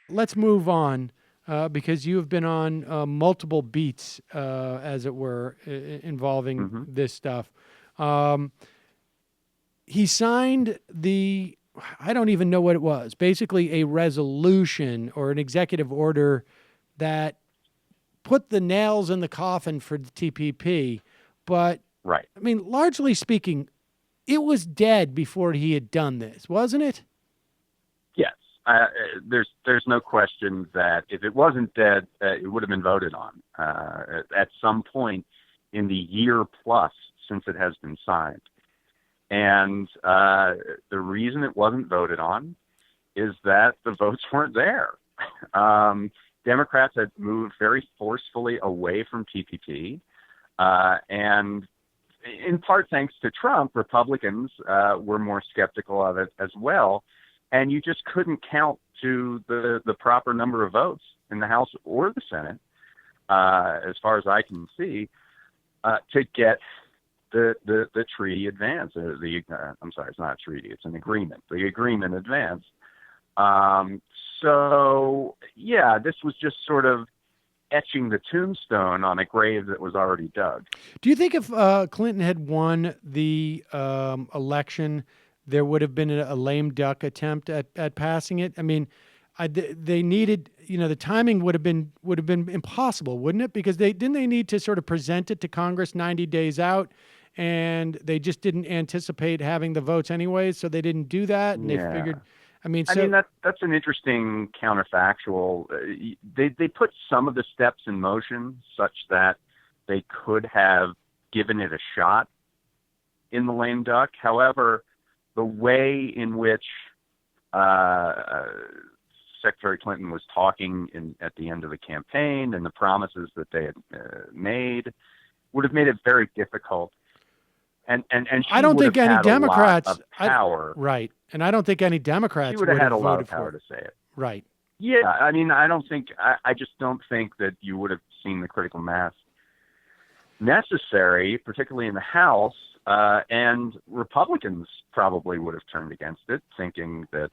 let's move on because you have been on multiple beats, as it were, involving Hmm. this stuff. Um, he signed I don't even know what it was, basically a resolution or an executive order that put the nails in the coffin for the TPP. But, Right. I mean, largely speaking, it was dead before he had done this, wasn't it? Yes. There's no question that if it wasn't dead, it would have been voted on at some point in the year plus since it has been signed. And the reason it wasn't voted on is that the votes weren't there. Democrats had moved very forcefully away from TPP, and in part thanks to Trump, Republicans were more skeptical of it as well. And you just couldn't count to the proper number of votes in the House or the Senate, as far as I can see, to get the treaty advance. I'm sorry, it's not a treaty; it's an agreement. The agreement advance. So yeah, this was just sort of etching the tombstone on a grave that was already dug. Do you think if Clinton had won the election, there would have been a lame duck attempt at passing it? I mean, they needed, the timing would have been impossible, wouldn't it? Because they need to sort of present it to Congress 90 days out, and they just didn't anticipate having the votes anyways, so they didn't do that, and they Yeah. figured, I mean, I mean, so that's an interesting counterfactual. They put some of the steps in motion such that they could have given it a shot in the lame duck. However, the way in which uh, Secretary Clinton was talking at the end of the campaign and the promises that they had made would have made it very difficult. And I she don't would think have any had a lot Democrats, of power. right, and I don't think any She Democrats would have would had have a lot of voted for power it. to say it. Right. Yeah, I mean, I just don't think that you would have seen the critical mass necessary, particularly in the House, and Republicans probably would have turned against it, thinking that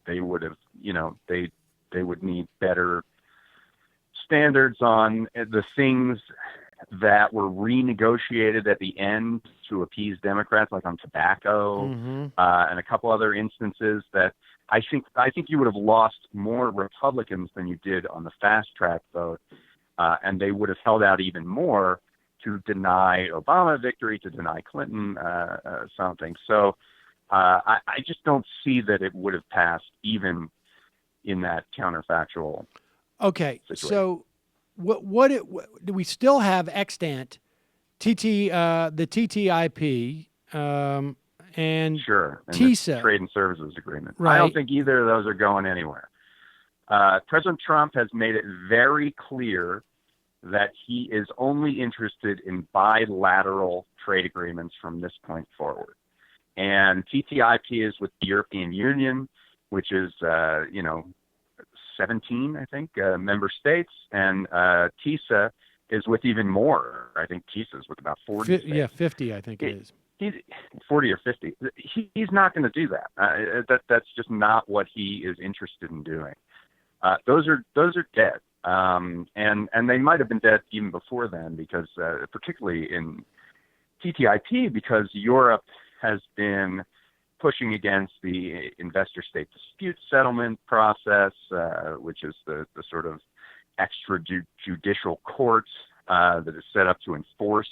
they would have, they would need better standards on the things that were renegotiated at the end to appease Democrats, like on tobacco, Mm-hmm. and a couple other instances that I think you would have lost more Republicans than you did on the fast track vote, and they would have held out even more to deny Obama victory, to deny Clinton something. So I just don't see that it would have passed even in that counterfactual Okay, situation. so do we still have extant the TTIP, and Sure, and the TISA, trade and services agreement. I don't right? think either of those are going anywhere. President Trump has made it very clear that he is only interested in bilateral trade agreements from this point forward. And TTIP is with the European Union, which is, 17, I think, member states, and TISA is with even more. I think TISA is with about 40 Yeah, states. 50, I think it It, is. he's 40 or 50. He's not going to do that. That's just not what he is interested in doing. Those are dead, and they might have been dead even before then, because particularly in TTIP, because Europe has been pushing against the investor state dispute settlement process, which is the sort of extrajudicial court that is set up to enforce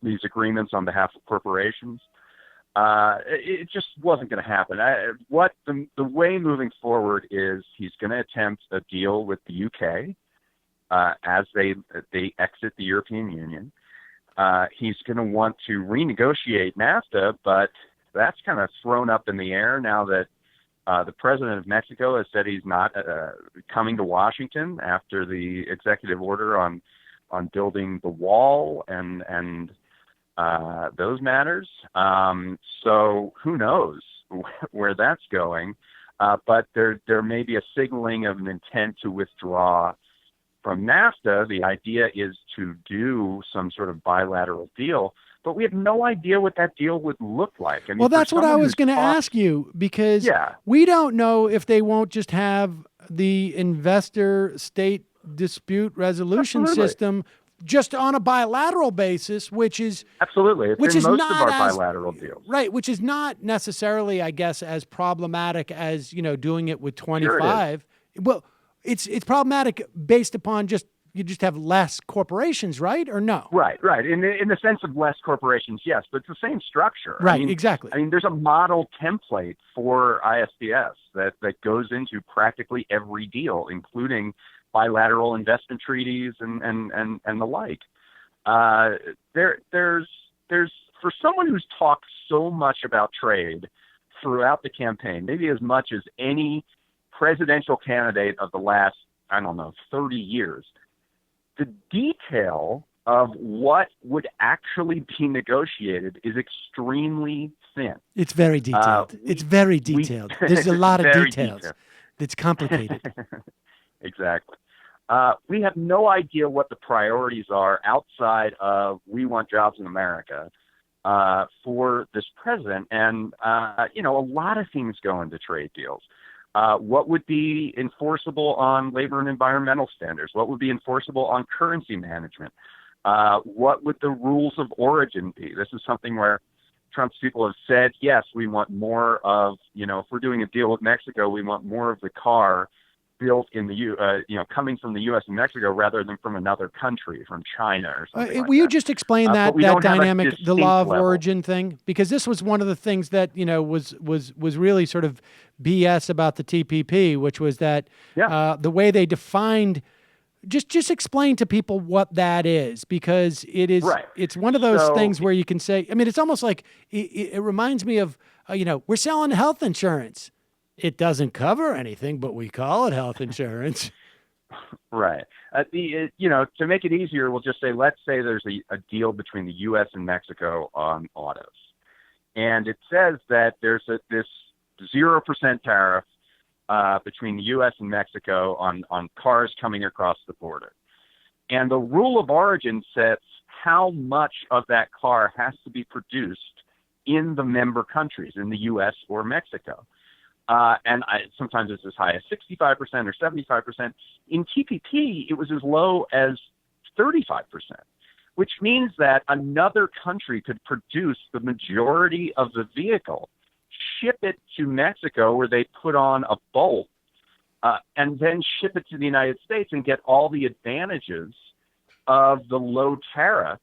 these agreements on behalf of corporations. It just wasn't going to happen. What the way moving forward is, he's going to attempt a deal with the UK as they exit the European Union. He's going to want to renegotiate NAFTA, but that's kind of thrown up in the air now that the president of Mexico has said he's not coming to Washington after the executive order on building the wall and those matters. So who knows where that's going? But there may be a signaling of an intent to withdraw from NAFTA. The idea is to do some sort of bilateral deal, but we have no idea what that deal would look like. I mean, Well, for that's what I someone was who's going to talked- ask you, because Yeah. we don't know if they won't just have the investor state dispute resolution Absolutely. system just on a bilateral basis, which is Absolutely. It's which in is most not of our as bilateral deals. right, which is not necessarily, I guess, as problematic as, doing it with 25. Well, it's problematic based upon you just have less corporations, right? Or no? Right. In the sense of less corporations, yes, but it's the same structure. Right, exactly. I mean, there's a model template for ISDS that goes into practically every deal, including bilateral investment treaties and the like. There's for someone who's talked so much about trade throughout the campaign, maybe as much as any presidential candidate of the last, 30 years, the detail of what would actually be negotiated is extremely thin. It's very detailed. It's very detailed. There's a lot of details. Detailed. It's complicated. Exactly. We have no idea what the priorities are outside of we want jobs in America for this president. And, a lot of things go into trade deals. What would be enforceable on labor and environmental standards? What would be enforceable on currency management? What would the rules of origin be? This is something where Trump's people have said, yes, we want more of, if we're doing a deal with Mexico, we want more of the car built in the coming from the U.S. and Mexico rather than from another country, from China or something. Will you just explain that dynamic, the law of level. origin thing? Because this was one of the things that was really sort of BS about the TPP, which was that the way they defined. Just explain to people what that is, because it is it's one of those things where you can say, I mean, it's almost like it reminds me of we're selling health insurance. It doesn't cover anything, but we call it health insurance. Right. To make it easier, we'll just say, let's say there's a deal between the U.S. and Mexico on autos. And it says that there's this 0% tariff between the U.S. and Mexico on cars coming across the border. And the rule of origin sets how much of that car has to be produced in the member countries, in the U.S. or Mexico. Sometimes it's as high as 65% or 75%. In TPP, it was as low as 35%, which means that another country could produce the majority of the vehicle, ship it to Mexico where they put on a bolt, and then ship it to the United States and get all the advantages of the low tariff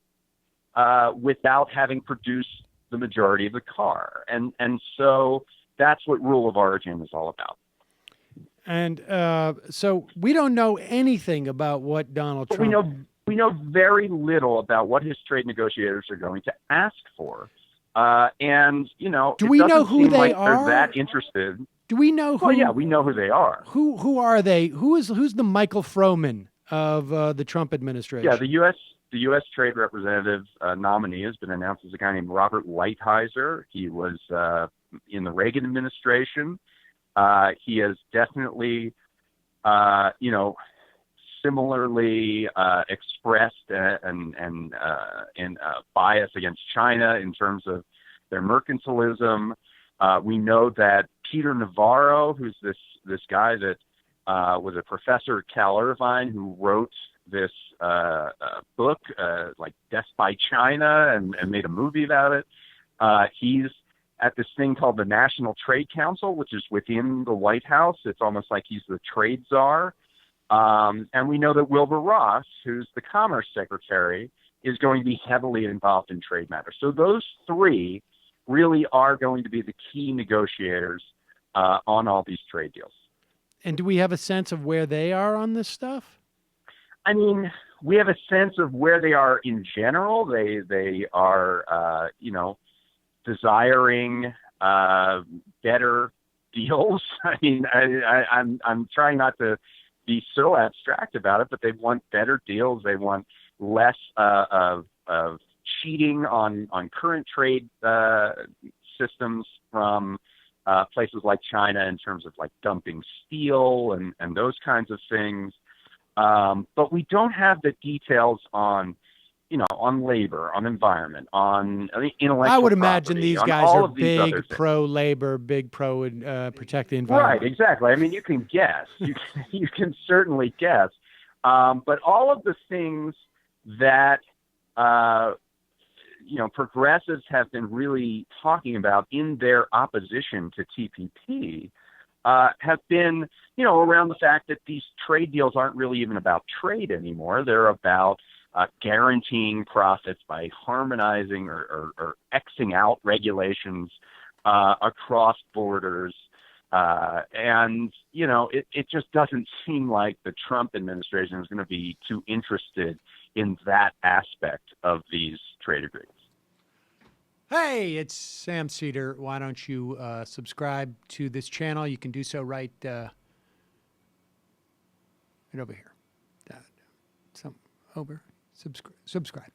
without having produced the majority of the car. And so that's what rule of origin is all about. And so we don't know anything about what Donald Trump... We know very little about what his trade negotiators are going to ask for. Do we know who they are? They're that interested. Do we know who? Well, yeah, we know who they are. Who are they? Who's the Michael Froman of the Trump administration? Yeah, the U.S. Trade Representative nominee has been announced as a guy named Robert Lighthizer. He was in the Reagan administration. He has definitely, similarly expressed and bias against China in terms of their mercantilism. We know that Peter Navarro, who's this guy that was a professor at Cal Irvine who wrote this book, like Death by China, and made a movie about it. He's at this thing called the National Trade Council, which is within the White House. It's almost like he's the trade czar. And we know that Wilbur Ross, who's the Commerce Secretary, is going to be heavily involved in trade matters. So those three really are going to be the key negotiators on all these trade deals. And do we have a sense of where they are on this stuff? I mean, we have a sense of where they are in general. They are, desiring better deals. I mean, I'm trying not to be so abstract about it, but they want better deals. They want less of cheating on current trade systems from places like China in terms of like dumping steel and those kinds of things. But we don't have the details on on labor, on environment, on intellectual I would imagine property, these on guys all are of these other big things. pro-labor, big pro protect the Right, environment. exactly. I mean, you can guess. You can certainly guess. But all of the things that progressives have been really talking about in their opposition to TPP have been, around the fact that these trade deals aren't really even about trade anymore. They're about guaranteeing profits by harmonizing or Xing out regulations across borders. It just doesn't seem like the Trump administration is going to be too interested in that aspect of these trade agreements. Hey, it's Sam Seder. Why don't you subscribe to this channel? You can do so right over here. Over. Subscribe.